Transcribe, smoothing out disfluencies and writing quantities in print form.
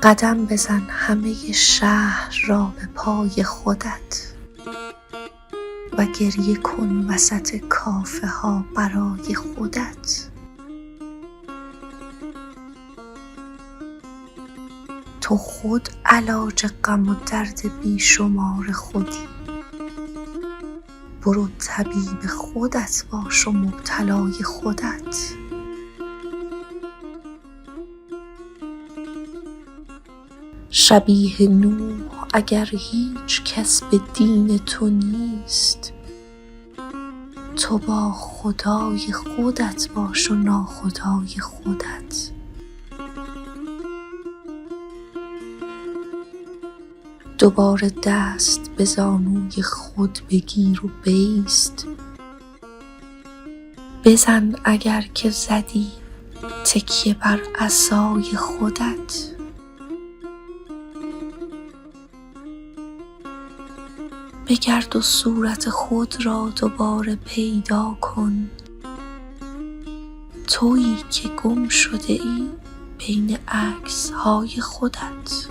قدم بزن همه شهر را به پای خودت و گریه کن وسط کافه ها برای خودت. تو خود علاج غم و درد بیشمار خودی. برو طبیب خودت باش و مبتلای خودت. شبیه نوح اگر هیچ کس به دین تو نیست، تو با خدای خودت باش و ناخدای خودت. دوباره دست به زانوی خود بگیر و بایست. بزن اگر که زدی تکیه بر عصای خودت. بگرد و صورت خود را دوباره پیدا کن، تویی که گم شده ای بین عکس های خودت.